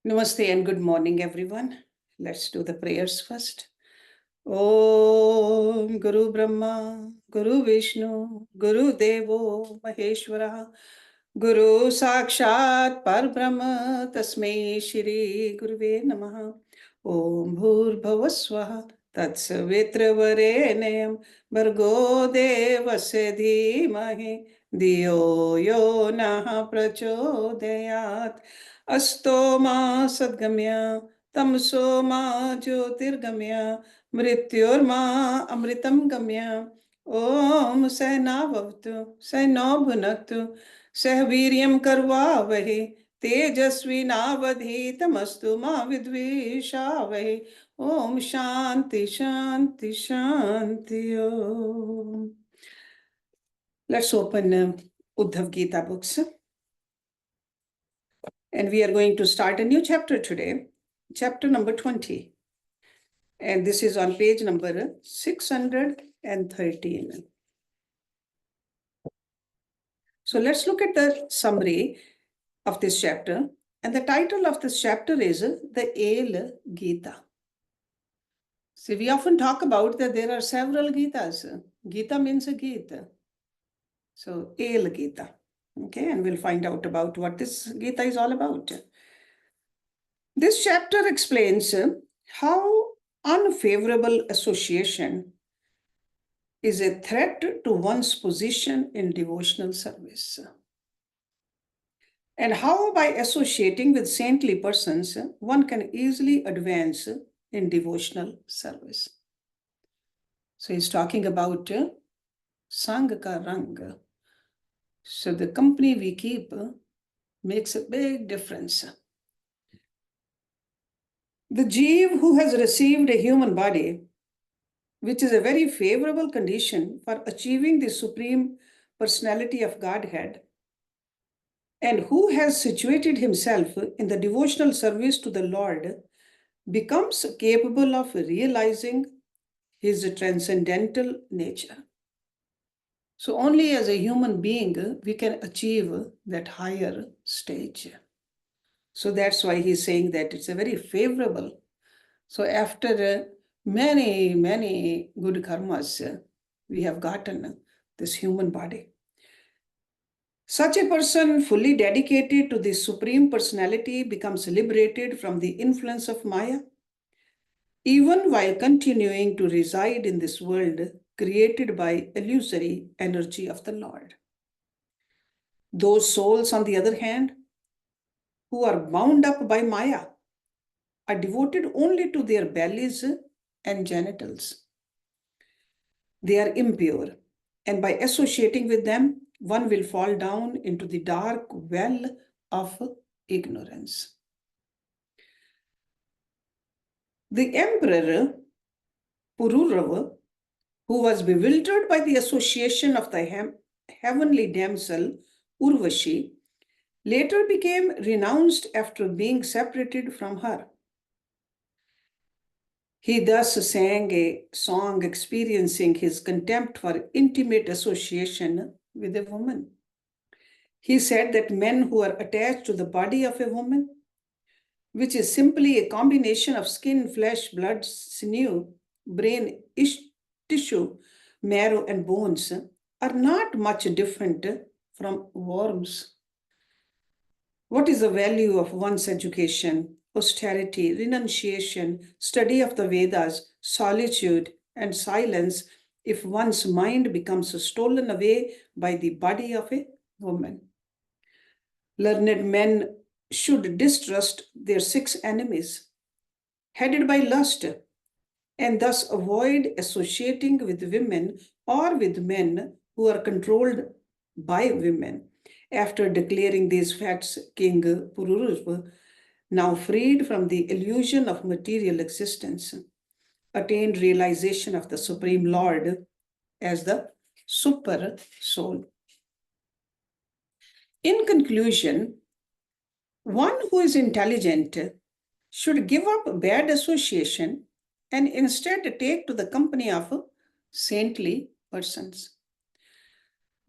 Namaste and good morning, everyone. Let's do the prayers first. Om Guru Brahma, Guru Vishnu, Guru Devo Maheshwara, Guru Sakshat Parbrahma, Tasmai Shri Guruve Namaha. Om Bhur Tatsavitra Varenayam, Bhargo Devasya Dhimahi, Diyo Yo Nah Prachodayat. Asto ma sadgamya, tamso ma jyotirgamya, mrityorma amritam gamya. Om sahna bhavtu, sahna bhunaktu, sahviryam karvavahe, tejasvi navadhitamastu ma vidvishavahe. Om shanti shanti shanti om. Let's open Uddhava Gita books. And we are going to start a new chapter today, chapter number 20. And this is on page number 613. So let's look at the summary of this chapter. And the title of this chapter is The Aila Gita. See, we often talk about that there are several Gitas. Gita means a Gita. So, Aila Gita. Okay, and we'll find out about what this Gita is all about. This chapter explains how unfavorable association is a threat to one's position in devotional service, and how by associating with saintly persons, one can easily advance in devotional service. So he's talking about Sangha ka Rang. So the company we keep makes a big difference. The Jeev who has received a human body, which is a very favorable condition for achieving the supreme personality of Godhead, and who has situated himself in the devotional service to the Lord, becomes capable of realizing his transcendental nature. So only as a human being we can achieve that higher stage. So that's why he's saying that it's a very favorable. So after many good karmas, we have gotten this human body. Such a person fully dedicated to the Supreme Personality becomes liberated from the influence of Maya, even while continuing to reside in this world created by illusory energy of the Lord. Those souls, on the other hand, who are bound up by Maya, are devoted only to their bellies and genitals. They are impure, and by associating with them, one will fall down into the dark well of ignorance. The emperor Pururava, who was bewildered by the association of the heavenly damsel Urvashi, later became renounced after being separated from her. He thus sang a song experiencing his contempt for intimate association with a woman. He said that men who are attached to the body of a woman, which is simply a combination of skin, flesh, blood, sinew, brain, tissue, marrow, and bones, are not much different from worms. What is the value of one's education, austerity, renunciation, study of the Vedas, solitude, and silence if one's mind becomes stolen away by the body of a woman? Learned men should distrust their 6 enemies, headed by lust, and thus avoid associating with women or with men who are controlled by women. After declaring these facts, King Pururava, now freed from the illusion of material existence, attained realization of the Supreme Lord as the super soul. In conclusion, one who is intelligent should give up bad association and instead take to the company of saintly persons.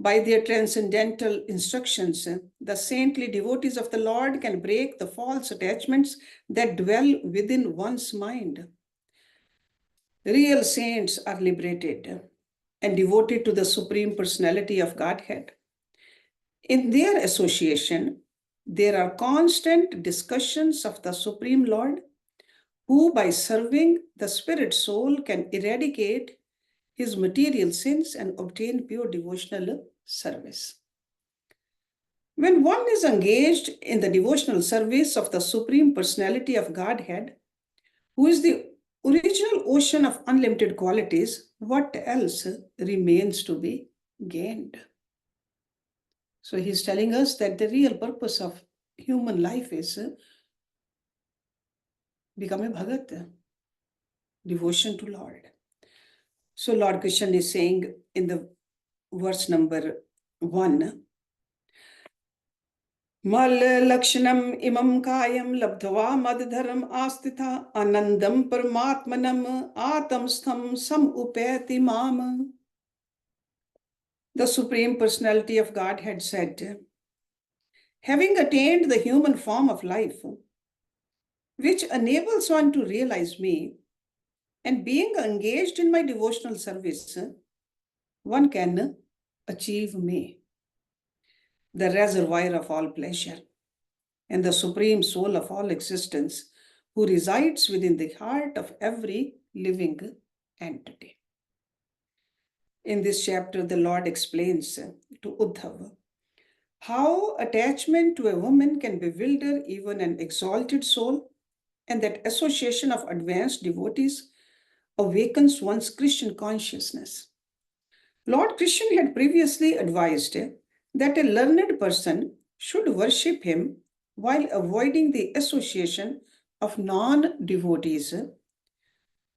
By their transcendental instructions, the saintly devotees of the Lord can break the false attachments that dwell within one's mind. Real saints are liberated and devoted to the Supreme Personality of Godhead. In their association, there are constant discussions of the Supreme Lord, who by serving the spirit soul can eradicate his material sins and obtain pure devotional service. When one is engaged in the devotional service of the Supreme Personality of Godhead, who is the original ocean of unlimited qualities, what else remains to be gained? So he's telling us that the real purpose of human life is become a bhagat, devotion to Lord. So Lord Krishna is saying in the verse number 1, Mal lakshanam imam kayam labdhava madharam astitha anandam paramatmanam atamstham samupeti mam. The Supreme Personality of Godhead said, having attained the human form of life, which enables one to realize me, and being engaged in my devotional service, one can achieve me, the reservoir of all pleasure, and the supreme soul of all existence, who resides within the heart of every living entity. In this chapter, the Lord explains to Uddhava how attachment to a woman can bewilder even an exalted soul, and that association of advanced devotees awakens one's Christian consciousness. Lord Krishna had previously advised that a learned person should worship him while avoiding the association of non-devotees.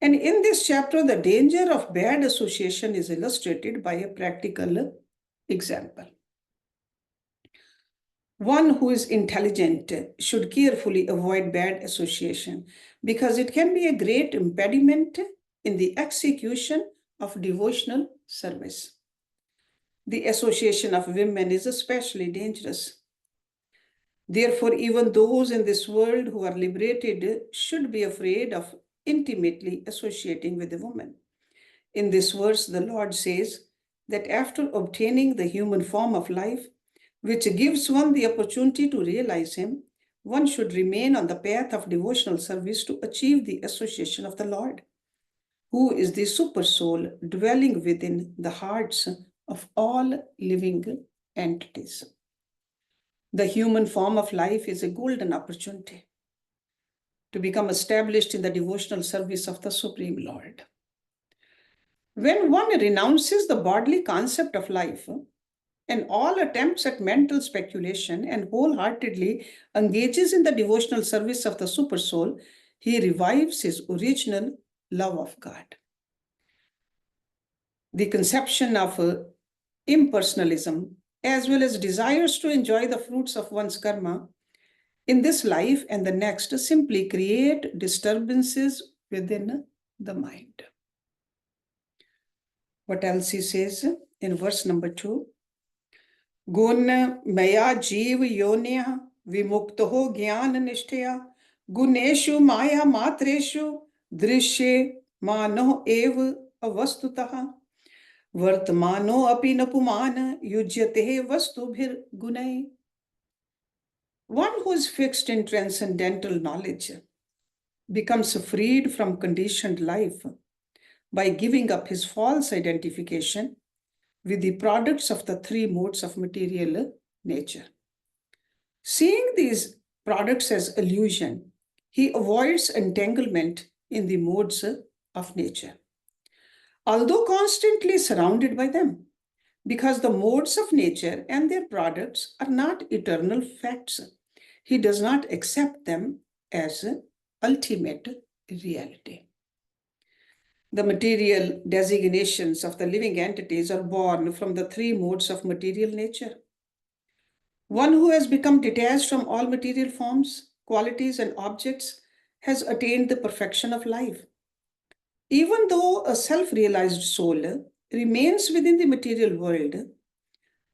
And in this chapter, the danger of bad association is illustrated by a practical example. One who is intelligent should carefully avoid bad association because it can be a great impediment in the execution of devotional service. The association of women is especially dangerous. Therefore, even those in this world who are liberated should be afraid of intimately associating with a woman. In this verse, the Lord says that after obtaining the human form of life, which gives one the opportunity to realize him, one should remain on the path of devotional service to achieve the association of the Lord, who is the super soul dwelling within the hearts of all living entities. The human form of life is a golden opportunity to become established in the devotional service of the Supreme Lord. When one renounces the bodily concept of life and all attempts at mental speculation and wholeheartedly engages in the devotional service of the super soul, he revives his original love of God. The conception of impersonalism, as well as desires to enjoy the fruits of one's karma in this life and the next, simply create disturbances within the mind. What else he says in verse number 2? Gun maya jeev yonya vimukto gyan nishtaya guneshu maya matreshu drishye mano ev avastutaha vartamano api napumana yujyate vastubhir gunai. One who is fixed in transcendental knowledge becomes freed from conditioned life by giving up his false identification with the products of the three modes of material nature. Seeing these products as illusion, he avoids entanglement in the modes of nature, although constantly surrounded by them, because the modes of nature and their products are not eternal facts. He does not accept them as ultimate reality. The material designations of the living entities are born from the three modes of material nature. One who has become detached from all material forms, qualities, and objects has attained the perfection of life. Even though a self-realized soul remains within the material world,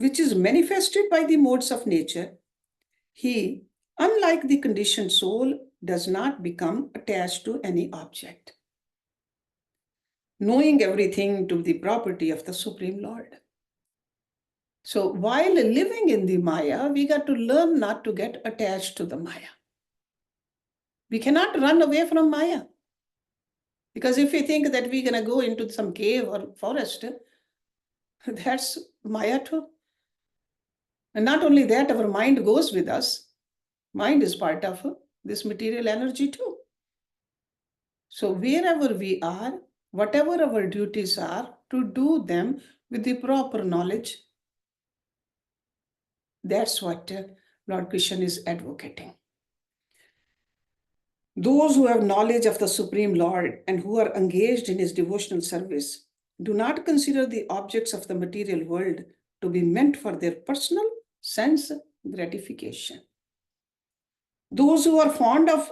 which is manifested by the modes of nature, he, unlike the conditioned soul, does not become attached to any object, knowing everything to be the property of the Supreme Lord. So while living in the Maya, we got to learn not to get attached to the Maya. We cannot run away from Maya. Because if we think that we're going to go into some cave or forest, that's Maya too. And not only that, our mind goes with us. Mind is part of this material energy too. So wherever we are, whatever our duties are, to do them with the proper knowledge. That's what Lord Krishna is advocating. Those who have knowledge of the Supreme Lord and who are engaged in his devotional service do not consider the objects of the material world to be meant for their personal sense gratification. Those who are fond of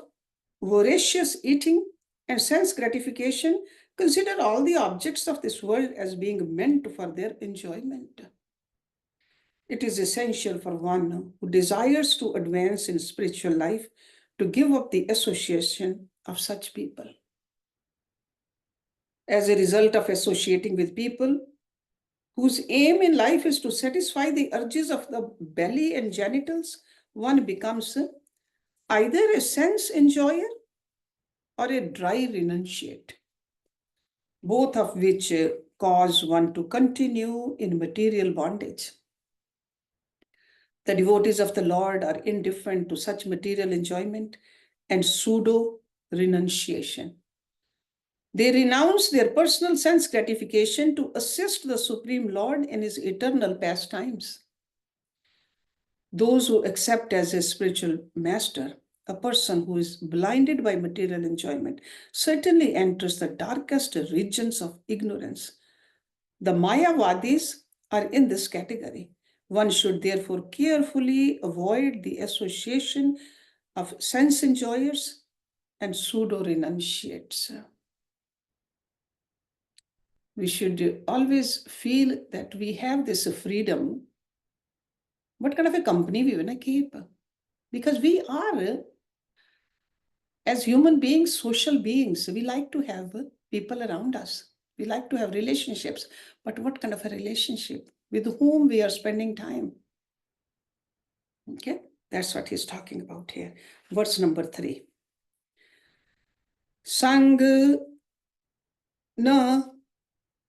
voracious eating and sense gratification consider all the objects of this world as being meant for their enjoyment. It is essential for one who desires to advance in spiritual life to give up the association of such people. As a result of associating with people whose aim in life is to satisfy the urges of the belly and genitals, one becomes either a sense enjoyer or a dry renunciate, both of which cause one to continue in material bondage. The devotees of the Lord are indifferent to such material enjoyment and pseudo renunciation. They renounce their personal sense gratification to assist the Supreme Lord in his eternal pastimes. Those who accept as a spiritual master a person who is blinded by material enjoyment certainly enters the darkest regions of ignorance. The Mayavadis are in this category. One should therefore carefully avoid the association of sense enjoyers and pseudo-renunciates. We should always feel that we have this freedom. What kind of a company we want to keep? Because we are, as human beings, social beings. We like to have people around us. We like to have relationships. But what kind of a relationship? With whom we are spending time? Okay, that's what he's talking about here. Verse number 3. Sang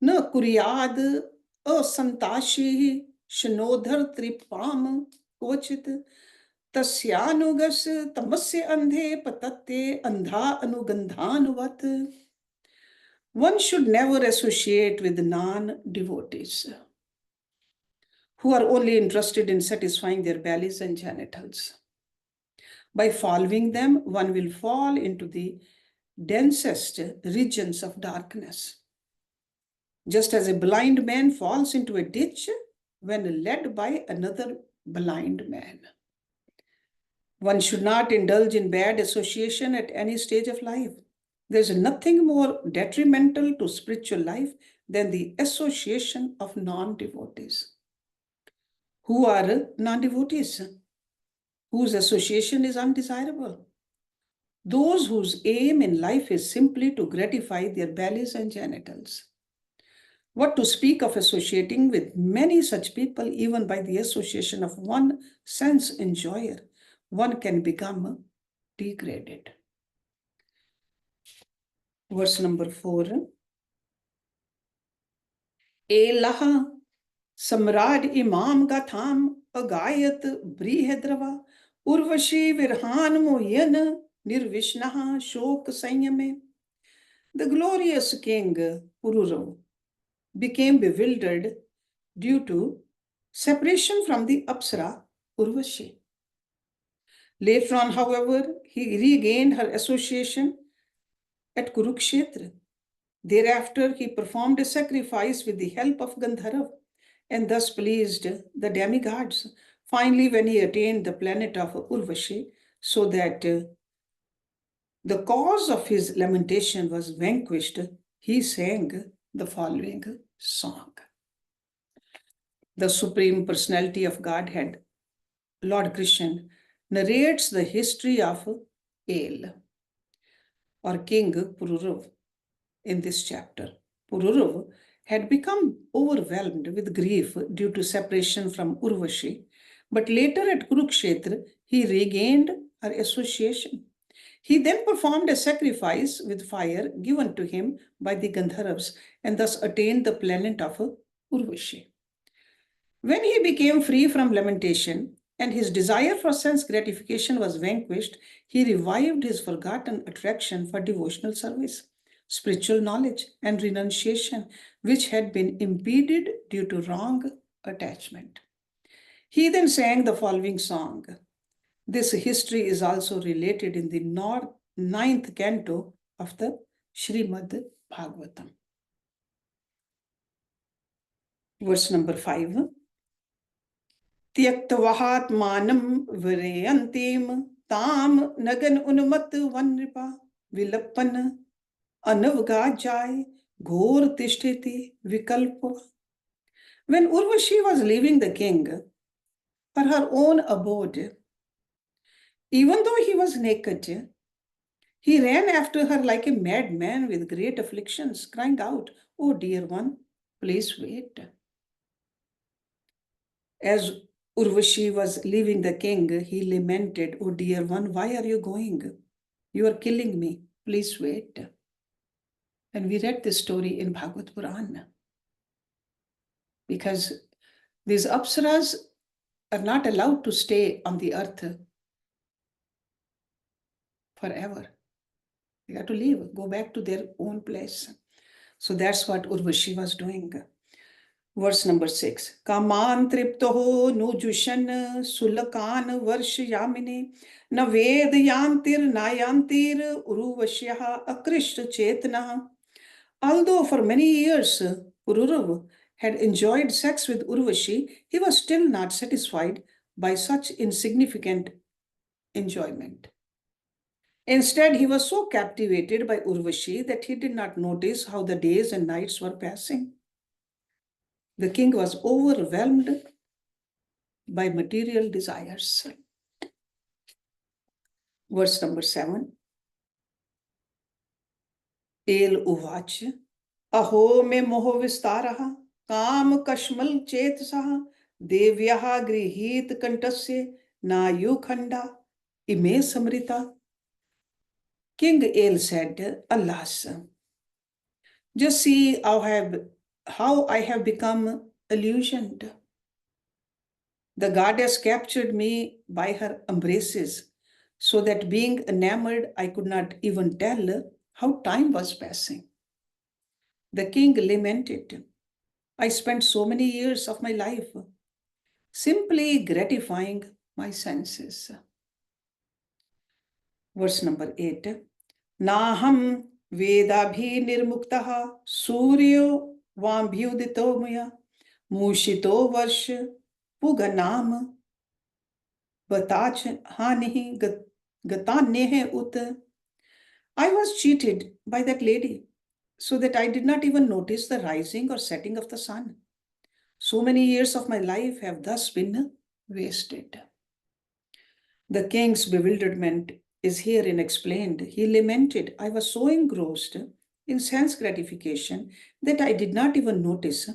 na kuryad asantashi shanodhar tripam kochit tasyanugas tamasya andhe patate andha anugandhanuvat. One should never associate with non-devotees who are only interested in satisfying their bellies and genitals. By following them, one will fall into the densest regions of darkness, just as a blind man falls into a ditch when led by another blind man. One should not indulge in bad association at any stage of life. There's nothing more detrimental to spiritual life than the association of non-devotees. Who are non-devotees? Whose association is undesirable. Those whose aim in life is simply to gratify their bellies and genitals. What to speak of associating with many such people, even by the association of one sense enjoyer, one can become degraded. Verse number 4. Elaha Samrad Imam Gatham Agayat Brihadrava Urvashi Virhan Moyan Nirvishnaha Shok Sanyame. The glorious king Pururav became bewildered due to separation from the Apsara Urvashi. Later on, however, he regained her association at Kurukshetra. Thereafter, he performed a sacrifice with the help of Gandharva and thus pleased the demigods. Finally, when he attained the planet of Urvashi, so that the cause of his lamentation was vanquished, he sang the following song. the Supreme Personality of Godhead, Lord Krishna, narrates the history of El, or King Pururav, in this chapter. Pururav had become overwhelmed with grief due to separation from Urvashi, but later at Kurukshetra, he regained her association. He then performed a sacrifice with fire given to him by the Gandharvas and thus attained the planet of Urvashi. When he became free from lamentation and his desire for sense gratification was vanquished, he revived his forgotten attraction for devotional service, spiritual knowledge, and renunciation, which had been impeded due to wrong attachment. He then sang the following song. This history is also related in the ninth canto of the Srimad Bhagavatam. Verse number 5. त्यक्तवात्मानं विरयन्तीं ताम नगन उन्मत्त वनृपा विलपन अनवगाजाय घोर तिष्ठति विकल्प. When Urvashi was leaving the king for her own abode, even though he was naked, he ran after her like a madman with great afflictions, crying out, "Oh dear one, please wait." As Urvashi was leaving the king, he lamented, "Oh dear one, why are you going? You are killing me. Please wait." And we read this story in Bhagavad Purana. Because these apsaras are not allowed to stay on the earth forever. They have to leave, go back to their own place. So that's what Urvashi was doing. Verse number 6. Kaman triptoho nujushan sulakan varshayamine na ved yantir nayantir uruvashyaha akrishta chetna. Although for many years Pururav had enjoyed sex with Urvashi, he was still not satisfied by such insignificant enjoyment. Instead, he was so captivated by Urvashi that he did not notice how the days and nights were passing. The king was overwhelmed by material desires. Verse number 7. El uvach aho me moho vistaraha काम कश्मल चेतसः देव्यः गृहीत कंठस्य नायुखंडा इमे Samrita. King El said, "Alas, just see how I have become illusioned. The goddess captured me by her embraces, so that being enamored, I could not even tell how time was passing." The king lamented, "I spent so many years of my life simply gratifying my senses." Verse number 8. Naham vedabhi nirmuktaha suryo vambhyudito maya mushito varsh puganam batach hanihi gatanehe ut. I was cheated by that lady, so that I did not even notice the rising or setting of the sun. So many years of my life have thus been wasted. The king's bewilderment is herein explained. He lamented, "I was so engrossed in sense gratification that I did not even notice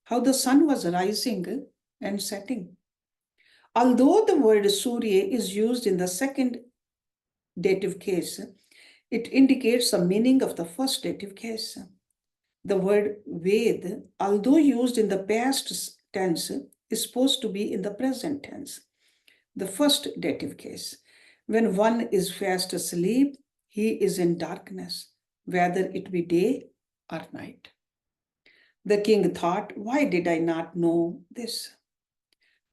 how the sun was rising and setting." Although the word Surya is used in the second dative case, it indicates the meaning of the first dative case. The word Ved, although used in the past tense, is supposed to be in the present tense, the first dative case. When one is fast asleep, he is in darkness, whether it be day or night. The king thought, "Why did I not know this?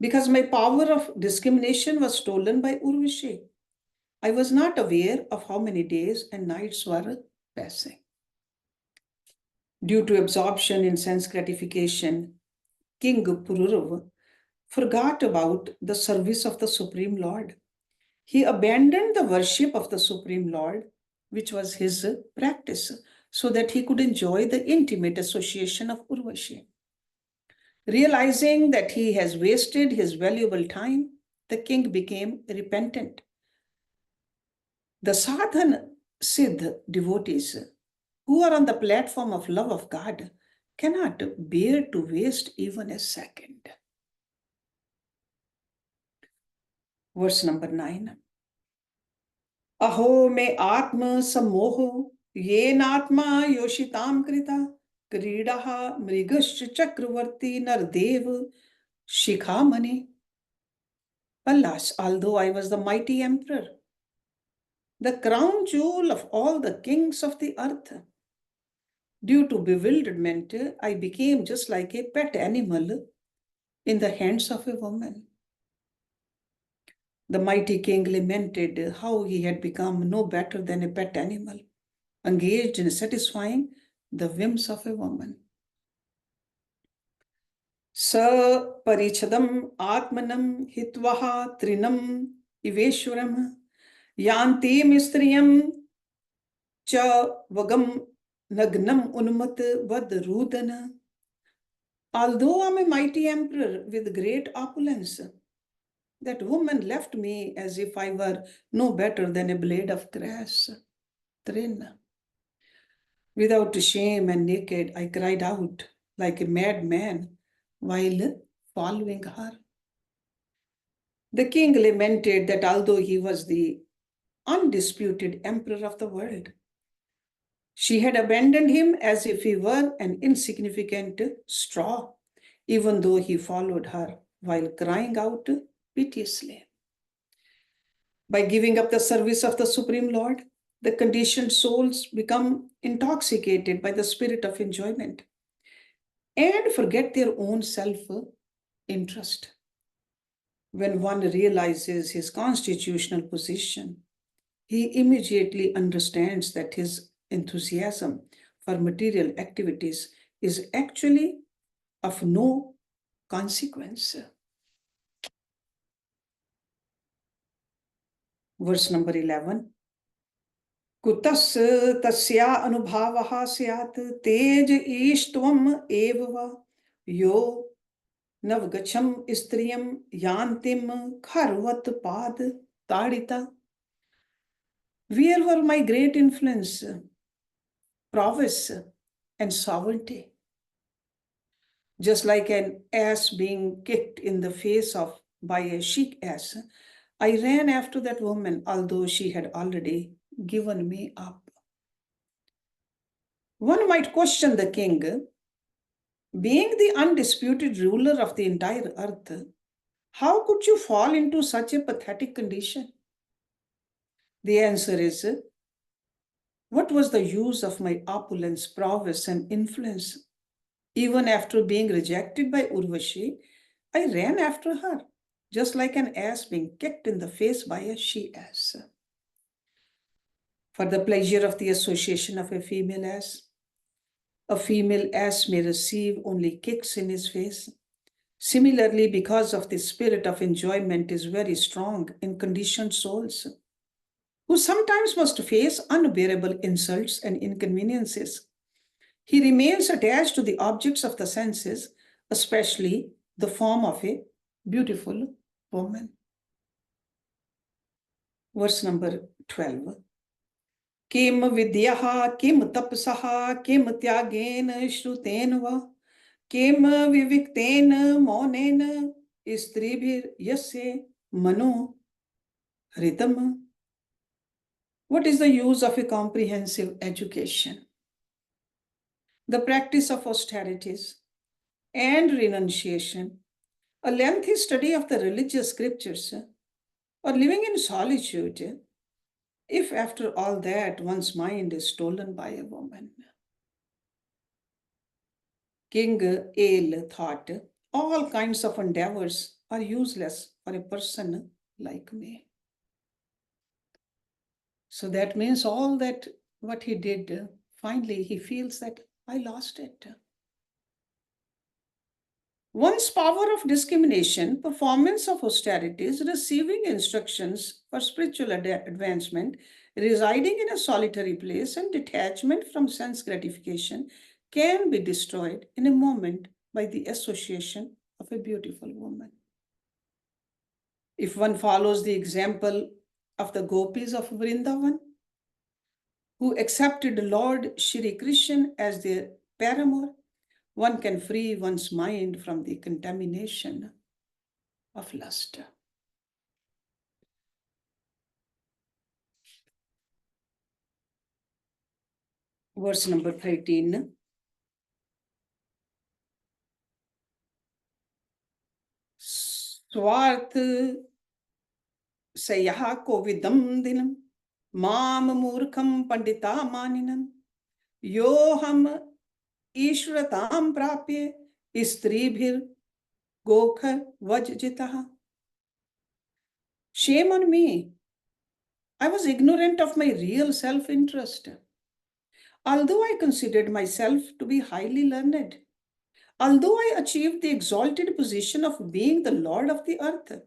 Because my power of discrimination was stolen by Urvashi. I was not aware of how many days and nights were passing." Due to absorption in sense gratification, King Pururav forgot about the service of the Supreme Lord. He abandoned the worship of the Supreme Lord, which was his practice, so that he could enjoy the intimate association of Urvashi. Realizing that he has wasted his valuable time, the king became repentant. The sadhan siddh devotees who are on the platform of love of God cannot bear to waste even a second. Verse number 9. Aho me atma sammoho yenatma yoshitam krita kridaha mrigascha chakravarti nardev shikhamani. Alas, although I was the mighty emperor, the crown jewel of all the kings of the earth, due to bewilderment, I became just like a pet animal in the hands of a woman. The mighty king lamented how he had become no better than a pet animal, engaged in satisfying the whims of a woman. Sa parichadam atmanam hitvaha trinam iveshwaram yantim istriyam cha vagam nagnam unmat vad rudana. Although I'm a mighty emperor with great opulence, that woman left me as if I were no better than a blade of grass. Trin. Without shame and naked, I cried out like a madman while following her. The king lamented that although he was the undisputed emperor of the world, she had abandoned him as if he were an insignificant straw, even though he followed her while crying out piteously. By giving up the service of the Supreme Lord, the conditioned souls become intoxicated by the spirit of enjoyment and forget their own self-interest. When one realizes his constitutional position, he immediately understands that his enthusiasm for material activities is actually of no consequence. Verse number 11. Kutas tasya anubhavaha syat tej ishtvam eva yo navgacham istriyam yantim kharvat pad tadita. Where were my great influence, prowess, and sovereignty? Just like an ass being kicked in the face by a she ass, I ran after that woman, although she had already given me up. One might question the king, being the undisputed ruler of the entire earth, how could you fall into such a pathetic condition? The answer is, what was the use of my opulence, prowess, and influence? Even after being rejected by Urvashi, I ran after her, just like an ass being kicked in the face by a she-ass. For the pleasure of the association of a female ass may receive only kicks in his face. Similarly, because of the spirit of enjoyment is very strong in conditioned souls, who sometimes must face unbearable insults and inconveniences, he remains attached to the objects of the senses, especially the form of a beautiful woman. Verse number 12. Kim vidyaha kim tapsaha kim tyagena shruten va kim vivikten monen istribhir yasya mano hritam. What is the use of a comprehensive education? The practice of austerities and renunciation, a lengthy study of the religious scriptures, or living in solitude, if after all that one's mind is stolen by a woman. King Ale thought, all kinds of endeavors are useless for a person like me. So that means all that what he did, finally he feels that I lost it. One's power of discrimination, performance of austerities, receiving instructions for spiritual advancement, residing in a solitary place, and detachment from sense gratification can be destroyed in a moment by the association of a beautiful woman. If one follows the example of the gopis of Vrindavan, who accepted Lord Shri Krishna as their paramour, one can free one's mind from the contamination of lust. Verse number 13. स्वार्थ सयः कोविदं दिनं माम मूर्खं पंडिता मानिनं योहम ईश्वरतां प्राप्य स्त्रीभिर गोखर वज्जितः. Shame on me. I was ignorant of my real self-interest. Although I considered myself to be highly learned, although I achieved the exalted position of being the lord of the earth,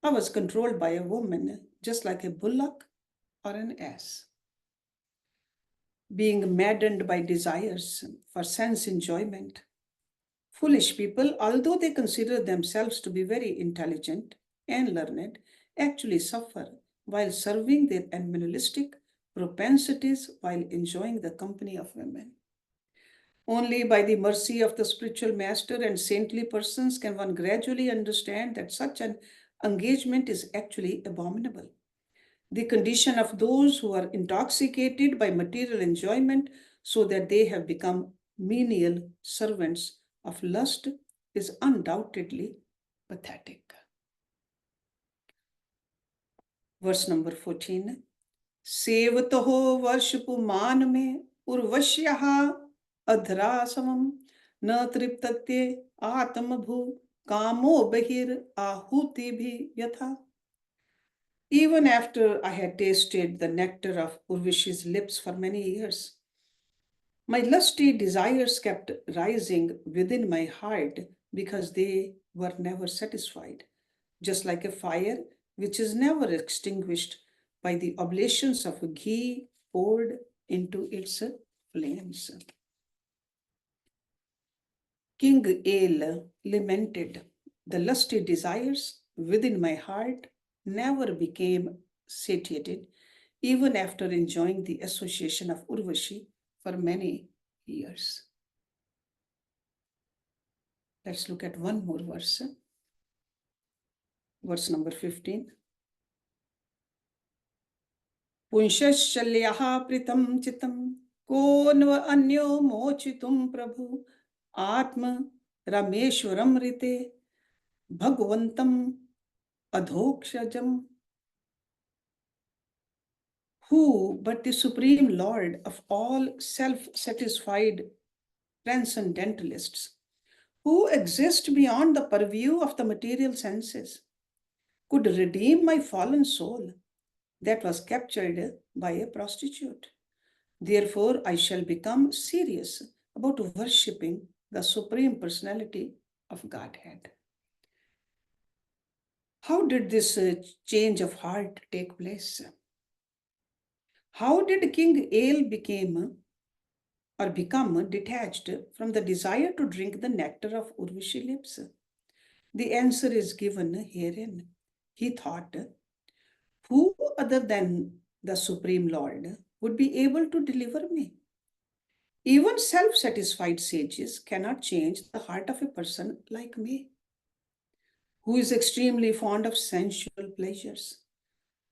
I was controlled by a woman, just like a bullock or an ass. Being maddened by desires for sense enjoyment, foolish people, although they consider themselves to be very intelligent and learned, actually suffer while serving their animalistic propensities while enjoying the company of women. Only by the mercy of the spiritual master and saintly persons can one gradually understand that such an engagement is actually abominable. The condition of those who are intoxicated by material enjoyment so that they have become menial servants of lust is undoubtedly pathetic. Verse number 14. सेवतो वर्षपुमान में उर्वश्यः अधरासवम न तृप्तत्ये आत्मभू कामो बहिर आहुति भी यथा. Even after I had tasted the nectar of Urvishi's lips for many years, my lusty desires kept rising within my heart because they were never satisfied, just like a fire which is never extinguished by the oblations of ghee poured into its flames. King Ale lamented, the lusty desires within my heart never became satiated, even after enjoying the association of Urvashi for many years. Let's look at one more verse. Verse number 15. पुंशश्चल्याः प्रीतं चितं को न अन्यो मोचितुं प्रभु आत्म रमेश्वरं ऋते भगवन्तं अधोक्षजम्. Who but the Supreme Lord of all self-satisfied transcendentalists, who exist beyond the purview of the material senses, could redeem my fallen soul that was captured by a prostitute? Therefore, I shall become serious about worshipping the Supreme Personality of Godhead. How did this change of heart take place? How did King Ale become detached from the desire to drink the nectar of Urvashi lips? The answer is given herein. He thought, who other than the Supreme Lord would be able to deliver me? Even self-satisfied sages cannot change the heart of a person like me, who is extremely fond of sensual pleasures.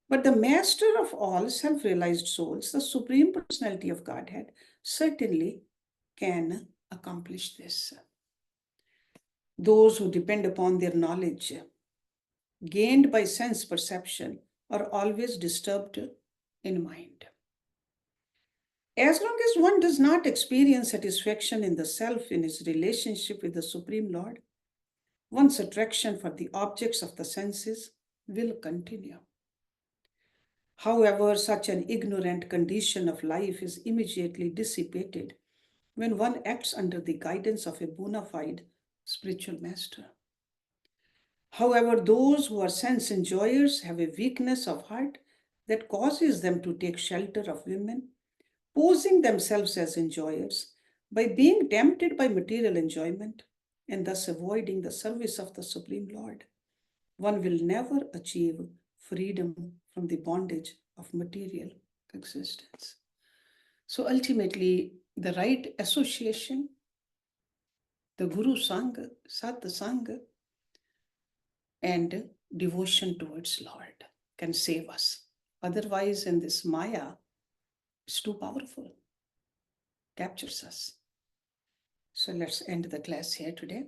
But the master of all self-realized souls, the Supreme Personality of Godhead, certainly can accomplish this. Those who depend upon their knowledge gained by sense perception are always disturbed in mind. As long as one does not experience satisfaction in the self in his relationship with the Supreme Lord, one's attraction for the objects of the senses will continue. However, such an ignorant condition of life is immediately dissipated when one acts under the guidance of a bona fide spiritual master. However, those who are sense enjoyers have a weakness of heart that causes them to take shelter of women, posing themselves as enjoyers, By being tempted by material enjoyment and thus avoiding the service of the Supreme Lord, one will never achieve freedom from the bondage of material existence. So ultimately, the right association, the Guru Sangha, Sat Sangha, and devotion towards Lord can save us. Otherwise, in this Maya, it's too powerful, captures us. So let's end the class here today.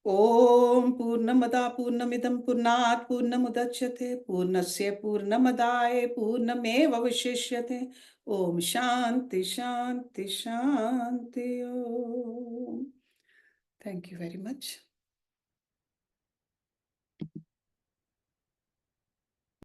Om Purnamada Purnamidam Purnat Purnamudachyate Purnasya Purnamadaye Purnameva Vishishyate Om Shanti Shanti Shanti Om. Thank you very much.